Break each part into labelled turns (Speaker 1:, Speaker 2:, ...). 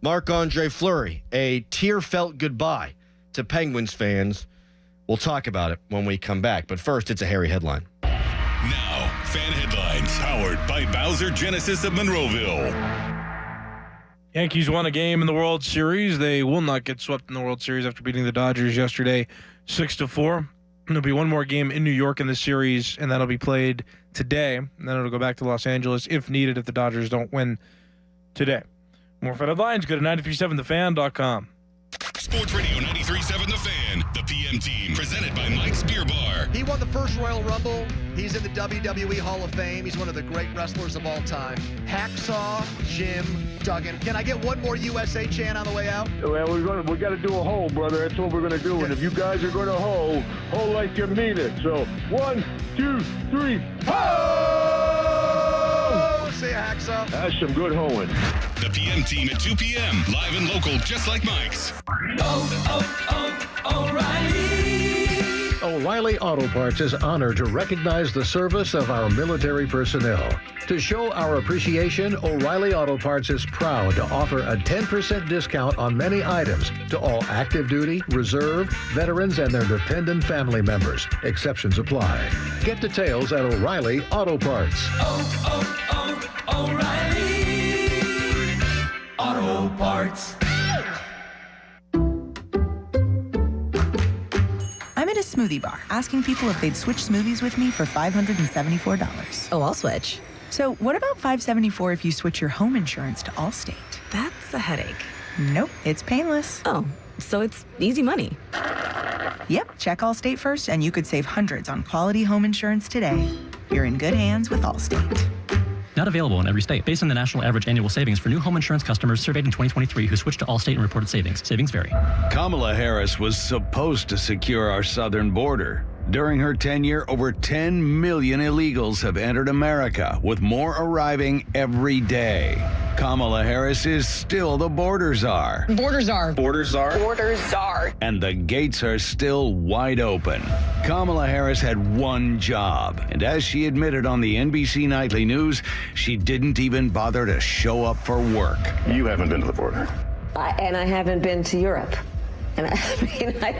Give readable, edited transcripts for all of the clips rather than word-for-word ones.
Speaker 1: Marc-Andre Fleury, a tear-felt goodbye to Penguins fans. We'll talk about it when we come back. But first, it's a hairy headline.
Speaker 2: Now, fan headlines powered by Bowser Genesis of Monroeville.
Speaker 3: Yankees won a game in the World Series. They will not get swept in the World Series after beating the Dodgers yesterday 6-4. There'll be one more game in New York in the series, and that'll be played today. And then it'll go back to Los Angeles if needed if the Dodgers don't win today. More fan headlines, go to 937thefan.com.
Speaker 2: Sports Radio 93.7 The Fan, the PM team, presented by Mike's Beer Bar.
Speaker 4: He won the first Royal Rumble. He's in the WWE Hall of Fame. He's one of the great wrestlers of all time. Hacksaw Jim Duggan. Can I get one more USA chant on the way out?
Speaker 5: Well, we got to do a hole, brother. That's what we're going to do. And if you guys are going to hole like you mean it. So 1, 2, 3, ho!
Speaker 4: Say a hacksaw.
Speaker 5: That's some good hoeing.
Speaker 2: The PM team at 2 p.m. Live and local, just like Mike's.
Speaker 6: O'Reilly Auto Parts is honored to recognize the service of our military personnel. To show our appreciation, O'Reilly Auto Parts is proud to offer a 10% discount on many items to all active duty, reserve, veterans, and their dependent family members. Exceptions apply. Get details at O'Reilly Auto Parts.
Speaker 7: O'Reilly Auto Parts.
Speaker 8: I'm at a smoothie bar asking people if they'd switch smoothies with me for $574.
Speaker 9: Oh, I'll switch.
Speaker 8: So what about $574 if you switch your home insurance to Allstate?
Speaker 9: That's a headache.
Speaker 8: Nope, it's painless.
Speaker 9: Oh, so it's easy money.
Speaker 8: Yep, check Allstate first and you could save hundreds on quality home insurance today. You're in good hands with Allstate.
Speaker 10: Not available in every state. Based on the national average annual savings for new home insurance customers surveyed in 2023 who switched to Allstate and reported savings. Savings vary.
Speaker 11: Kamala Harris was supposed to secure our southern border. During her tenure, over 10 million illegals have entered America, with more arriving every day. Kamala Harris is still the border czar.
Speaker 9: Border czar.
Speaker 1: Border czar.
Speaker 9: Border czar.
Speaker 11: And the gates are still wide open. Kamala Harris had one job, and as she admitted on the NBC Nightly News, she didn't even bother to show up for work.
Speaker 5: You haven't been to the border.
Speaker 12: And I haven't been to Europe. And I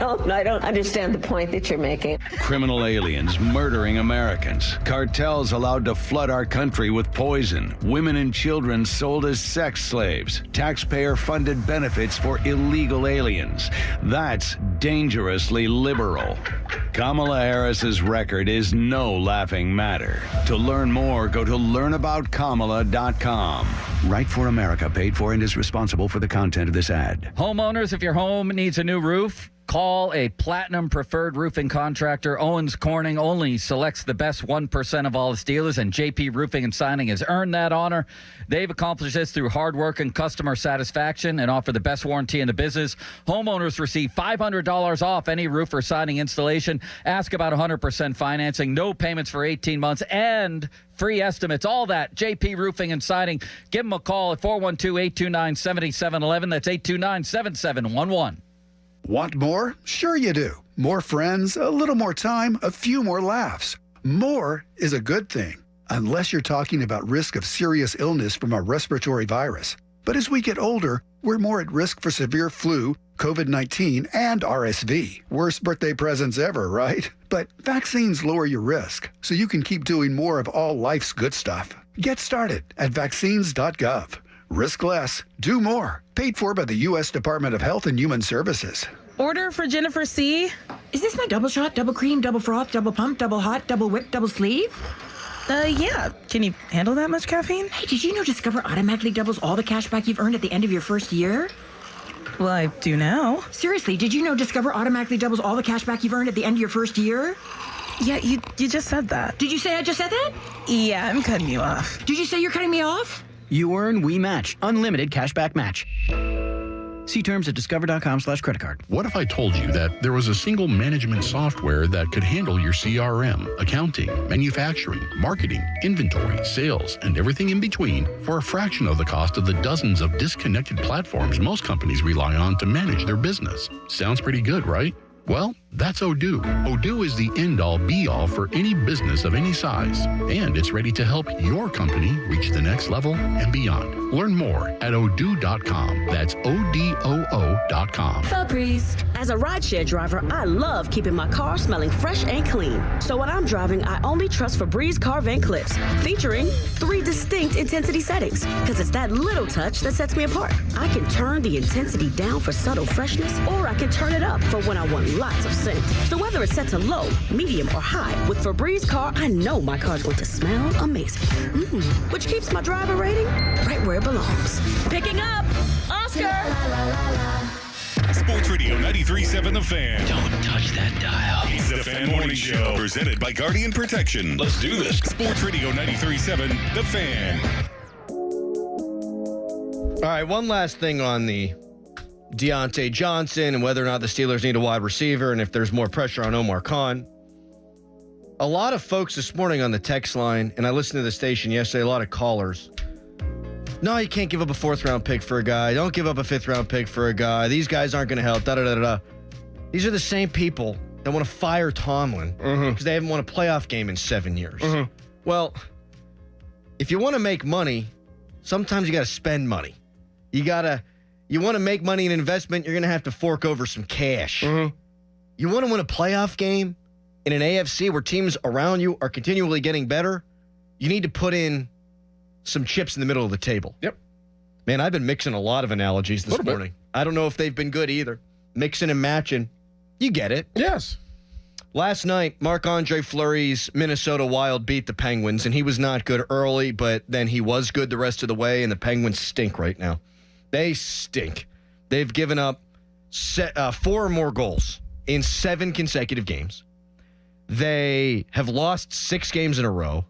Speaker 12: don't understand the point that you're making.
Speaker 11: Criminal aliens murdering Americans. Cartels allowed to flood our country with poison. Women and children sold as sex slaves. Taxpayer-funded benefits for illegal aliens. That's dangerously liberal. Kamala Harris's record is no laughing matter. To learn more, go to learnaboutkamala.com. Right for America paid for and is responsible for the content of this ad.
Speaker 13: Homeowners, if your home needs a new roof, call a Platinum Preferred Roofing Contractor. Owens Corning only selects the best 1% of all its dealers, and JP Roofing and Signing has earned that honor. They've accomplished this through hard work and customer satisfaction and offer the best warranty in the business. Homeowners receive $500 off any roof or siding installation. Ask about 100% financing, no payments for 18 months, and free estimates. All that, JP Roofing and Siding. Give them a call at 412-829-7711. That's 829-7711.
Speaker 14: Want more? Sure you do. More friends, a little more time, a few more laughs. More is a good thing, unless you're talking about risk of serious illness from a respiratory virus. But as we get older, we're more at risk for severe flu, COVID-19, and RSV. Worst birthday presents ever, right? But vaccines lower your risk, so you can keep doing more of all life's good stuff. Get started at vaccines.gov. Risk less, do more. Paid for by the U.S. Department of Health and Human Services.
Speaker 15: Order for Jennifer C.
Speaker 16: Is this my double shot, double cream, double froth, double pump, double hot, double whip, double sleeve?
Speaker 15: Yeah. Can you handle that much caffeine?
Speaker 16: Hey, did you know Discover automatically doubles all the cash back you've earned at the end of your first year?
Speaker 15: Well, I do now.
Speaker 16: Seriously, did you know Discover automatically doubles all the cash back you've earned at the end of your first year?
Speaker 15: Yeah, you just said that.
Speaker 16: Did you say I just said that?
Speaker 15: Yeah, I'm cutting you off.
Speaker 16: Did you say you're cutting me off?
Speaker 17: You earn, we match. Unlimited cashback match. See terms at discover.com/credit card.
Speaker 18: What if I told you that there was a single management software that could handle your CRM, accounting, manufacturing, marketing, inventory, sales, and everything in between for a fraction of the cost of the dozens of disconnected platforms most companies rely on to manage their business? Sounds pretty good, right? Well, That's Odoo. Odoo is the end-all, be-all for any business of any size, and it's ready to help your company reach the next level and beyond. Learn more at odoo.com. That's ODOO.com.
Speaker 19: Febreze. As a rideshare driver, I love keeping my car smelling fresh and clean. So when I'm driving, I only trust Febreze car vent clips, featuring 3 distinct intensity settings, because it's that little touch that sets me apart. I can turn the intensity down for subtle freshness, or I can turn it up for when I want lots of scent. So whether it's set to low, medium, or high, with Febreze car, I know my car's going to smell amazing. Which keeps my driver rating right where it belongs. Picking up Oscar!
Speaker 2: Sports Radio 93.7 The Fan.
Speaker 7: Don't touch that dial.
Speaker 2: It's the Fan Morning Show, presented by Guardian Protection. Let's do this. Sports Radio 93.7 The Fan.
Speaker 1: All right, one last thing on the Deontay Johnson and whether or not the Steelers need a wide receiver and if there's more pressure on Omar Khan. A lot of folks this morning on the text line, and I listened to the station yesterday, a lot of callers. No, you can't give up a 4th-round pick for a guy. Don't give up a 5th-round pick for a guy. These guys aren't going to help, da-da-da-da-da. These are the same people that want to fire Tomlin because they haven't won a playoff game in 7 years. Well, if you want to make money, sometimes you got to spend money. You want to make money in investment, you're going to have to fork over some cash. You want to win a playoff game in an AFC where teams around you are continually getting better, you need to put in some chips in the middle of the table.
Speaker 20: Yep.
Speaker 1: Man, I've been mixing a lot of analogies this morning. I don't know if they've been good either. Mixing and matching. You get it.
Speaker 20: Yes.
Speaker 1: Last night, Marc-Andre Fleury's Minnesota Wild beat the Penguins, and he was not good early, but then he was good the rest of the way, and the Penguins stink right now. They stink. They've given up 4 or more goals in 7 consecutive games. They have lost 6 games in a row.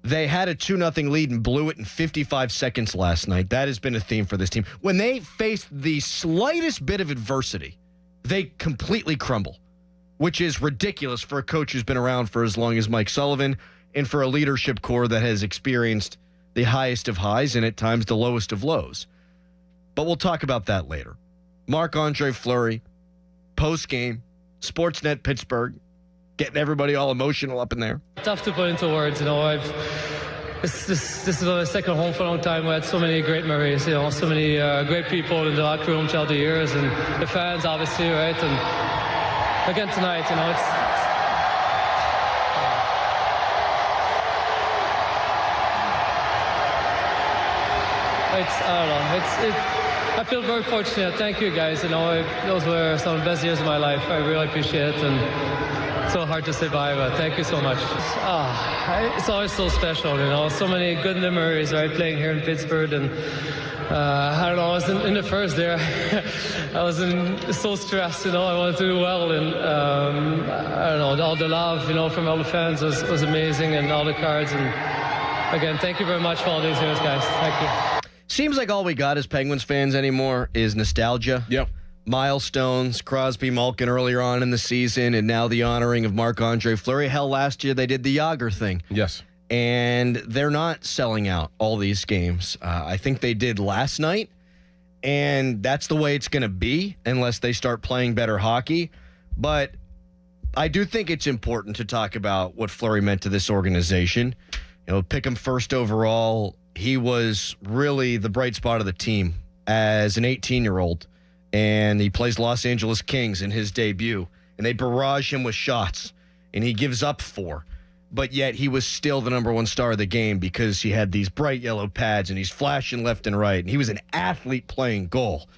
Speaker 1: They had a 2-0 lead and blew it in 55 seconds last night. That has been a theme for this team. When they face the slightest bit of adversity, they completely crumble, which is ridiculous for a coach who's been around for as long as Mike Sullivan and for a leadership core that has experienced the highest of highs and at times the lowest of lows. But we'll talk about that later. Marc-Andre Fleury, post-game, Sportsnet Pittsburgh, getting everybody all emotional up in there.
Speaker 21: Tough to put into words, This is my second home for a long time. We had so many great memories, so many great people in the locker room throughout the years, and the fans, obviously, right? And again tonight, I feel very fortunate. Thank you, guys. Those were some of the best years of my life. I really appreciate it, and it's so hard to say bye, but thank you so much. It's always so special, so many good memories, right, playing here in Pittsburgh, and I don't know, I was in the first there. I was so stressed, I wanted to do well, and I don't know, all the love, from all the fans was amazing, and all the cards, and again, thank you very much for all these years, guys. Thank you.
Speaker 1: Seems like all we got as Penguins fans anymore is nostalgia.
Speaker 20: Yep.
Speaker 1: Milestones, Crosby, Malkin earlier on in the season, and now the honoring of Marc-Andre Fleury. Hell, last year they did the Yager thing.
Speaker 20: Yes.
Speaker 1: And they're not selling out all these games. I think they did last night, and that's the way it's going to be unless they start playing better hockey. But I do think it's important to talk about what Fleury meant to this organization. Pick him first overall. He was really the bright spot of the team as an 18-year-old, and he plays Los Angeles Kings in his debut, and they barrage him with shots, and he gives up 4. But yet he was still the number 1 star of the game because he had these bright yellow pads, and he's flashing left and right, and he was an athlete playing goal.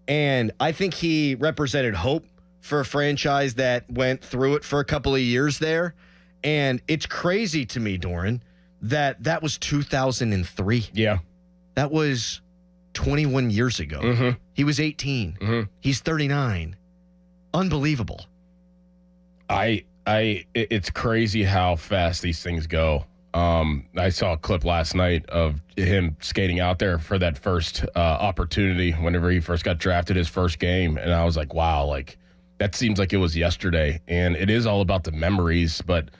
Speaker 1: And I think he represented hope for a franchise that went through it for a couple of years there. And it's crazy to me, Dorin, that was 2003.
Speaker 20: Yeah.
Speaker 1: That was 21 years ago.
Speaker 20: Mm-hmm.
Speaker 1: He was 18.
Speaker 20: Mm-hmm.
Speaker 1: He's 39. Unbelievable.
Speaker 20: It's crazy how fast these things go. I saw a clip last night of him skating out there for that first opportunity whenever he first got drafted, his first game. And I was like, wow, that seems like it was yesterday. And it is all about the memories, but,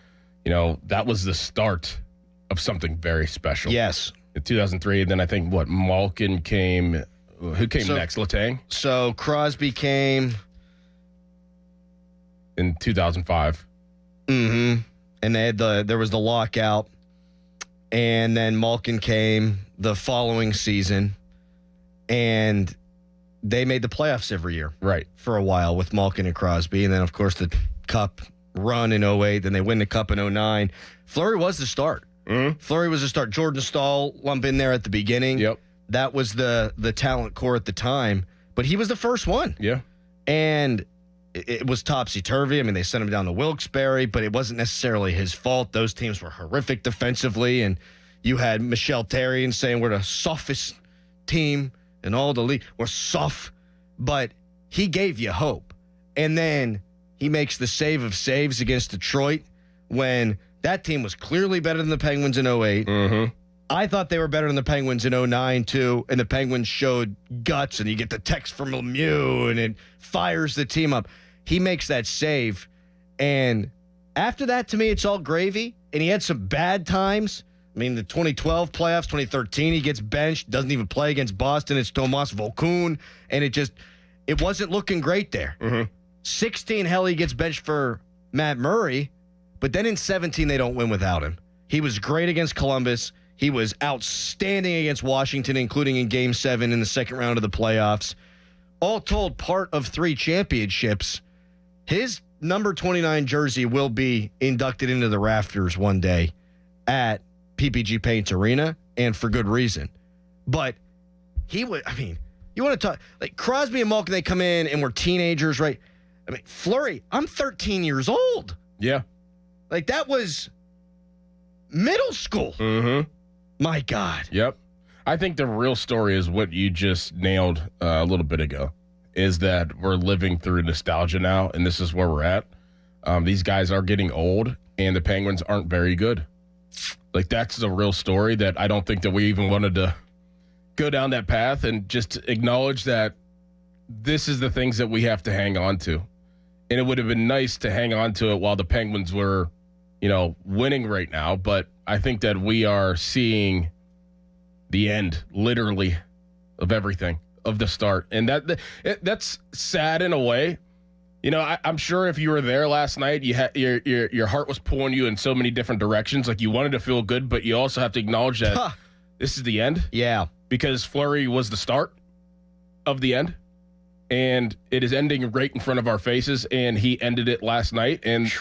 Speaker 20: that was the start of something very special.
Speaker 1: Yes.
Speaker 20: In 2003, and then I think, Malkin came. Who came next? Letang?
Speaker 1: So Crosby came.
Speaker 20: in 2005.
Speaker 1: Mm-hmm. And they had there was the lockout, and then Malkin came the following season, and they made the playoffs every year.
Speaker 20: Right.
Speaker 1: For a while with Malkin and Crosby, and then, of course, the Cup run in 08, then they win the Cup in 09. Fleury was the start.
Speaker 20: Mm-hmm.
Speaker 1: Fleury was the start. Jordan Stahl lump in there at the beginning.
Speaker 20: Yep.
Speaker 1: That was the talent core at the time, but he was the first one.
Speaker 20: Yeah.
Speaker 1: And it was topsy-turvy. I mean, they sent him down to Wilkes-Barre, but it wasn't necessarily his fault. Those teams were horrific defensively, and you had Michel Therrien saying we're the softest team in all the league. We're soft, but he gave you hope. And then he makes the save of saves against Detroit when that team was clearly better than the Penguins in 08.
Speaker 20: Mm-hmm.
Speaker 1: I thought they were better than the Penguins in 09, too, and the Penguins showed guts, and you get the text from Lemieux, and it fires the team up. He makes that save, and after that, to me, it's all gravy, and he had some bad times. I mean, the 2012 playoffs, 2013, he gets benched, doesn't even play against Boston. It's Tomas Vokoun, and it wasn't looking great there.
Speaker 20: Mm-hmm.
Speaker 1: 16, hell, he gets benched for Matt Murray, but then in 17, they don't win without him. He was great against Columbus. He was outstanding against Washington, including in Game 7 in the second round of the playoffs. All told, part of 3 championships. His number 29 jersey will be inducted into the rafters one day at PPG Paints Arena, and for good reason. But he would, I mean, you want to talk, like Crosby and Malkin, they come in and we're teenagers, right? I mean, Fleury, I'm 13 years old.
Speaker 20: Yeah.
Speaker 1: Like, that was middle school.
Speaker 20: Mm-hmm.
Speaker 1: My God.
Speaker 20: Yep. I think the real story is what you just nailed a little bit ago, is that we're living through nostalgia now, and this is where we're at. These guys are getting old, and the Penguins aren't very good. Like, that's the real story that I don't think that we even wanted to go down that path, and just acknowledge that this is the things that we have to hang on to. And it would have been nice to hang on to it while the Penguins were, winning right now, but I think that we are seeing the end, literally, of everything, of the start. And that's sad in a way. I'm sure if you were there last night, you had your heart was pulling you in so many different directions. Like, you wanted to feel good, but you also have to acknowledge that this is the end.
Speaker 1: Yeah.
Speaker 20: Because Fleury was the start of the end. And it is ending right in front of our faces, and he ended it last night. And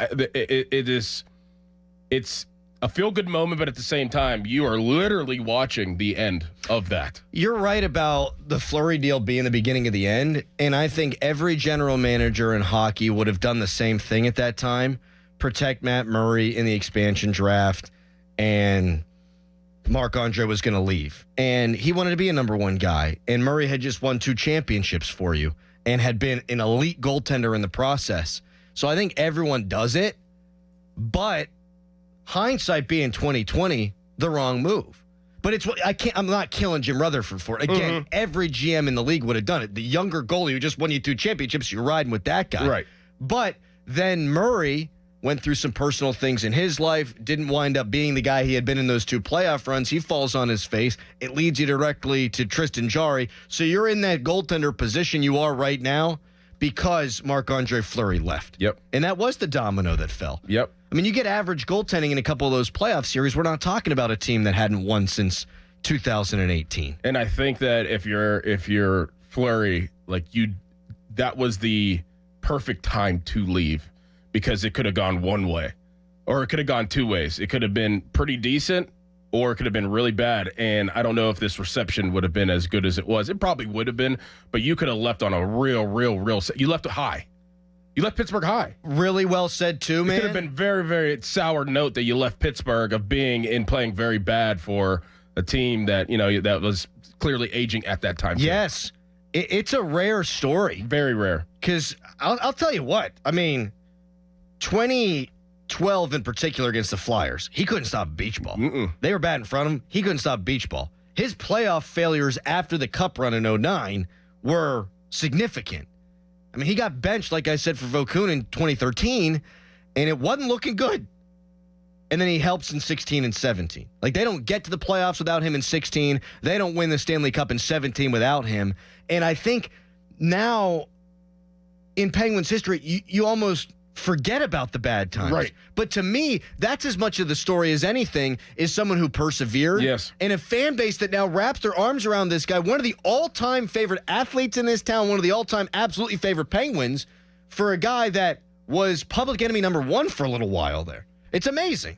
Speaker 20: it's a feel-good moment, but at the same time, you are literally watching the end of that.
Speaker 1: You're right about the Fleury deal being the beginning of the end, and I think every general manager in hockey would have done the same thing at that time. Protect Matt Murray in the expansion draft, and Marc-Andre was going to leave. And he wanted to be a number 1 guy, and Murray had just won 2 championships for you and had been an elite goaltender in the process. So I think everyone does it, but hindsight being 2020, the wrong move. But I'm not killing Jim Rutherford for it. Again, every GM in the league would have done it. The younger goalie who just won you 2 championships, you're riding with that guy.
Speaker 20: Right.
Speaker 1: But then Murray went through some personal things in his life, didn't wind up being the guy he had been in those 2 playoff runs. He falls on his face. It leads you directly to Tristan Jarry. So you're in that goaltender position you are right now because Marc-Andre Fleury left.
Speaker 20: Yep.
Speaker 1: And that was the domino that fell.
Speaker 20: Yep.
Speaker 1: I mean, you get average goaltending in a couple of those playoff series. We're not talking about a team that hadn't won since 2018.
Speaker 20: And I think that if you're Fleury, that was the perfect time to leave, because it could have gone one way, or it could have gone 2 ways. It could have been pretty decent, or it could have been really bad. And I don't know if this reception would have been as good as it was. It probably would have been, but you could have left on a real, you left it high. You left Pittsburgh high.
Speaker 1: Really well said, too, man.
Speaker 20: It could have been very, very sour note that you left Pittsburgh of being and playing very bad for a team that, that was clearly aging at that time.
Speaker 1: Yes. It's a rare story.
Speaker 20: Very rare.
Speaker 1: Because I'll tell you what. I mean, 2012 in particular against the Flyers, he couldn't stop beach ball. They were bad in front of him. He couldn't stop beach ball. His playoff failures after the Cup run in 2009 were significant. I mean, he got benched, like I said, for Vokoun in 2013, and it wasn't looking good. And then he helps in 16 and 17. Like, they don't get to the playoffs without him in 16. They don't win the Stanley Cup in 17 without him. And I think now in Penguins history, you almost forget about the bad times.
Speaker 20: Right.
Speaker 1: But to me, that's as much of the story as anything, is someone who persevered.
Speaker 20: Yes.
Speaker 1: And a fan base that now wraps their arms around this guy, one of the all-time favorite athletes in this town, one of the all-time absolutely favorite Penguins, for a guy that was public enemy number one for a little while there. It's amazing.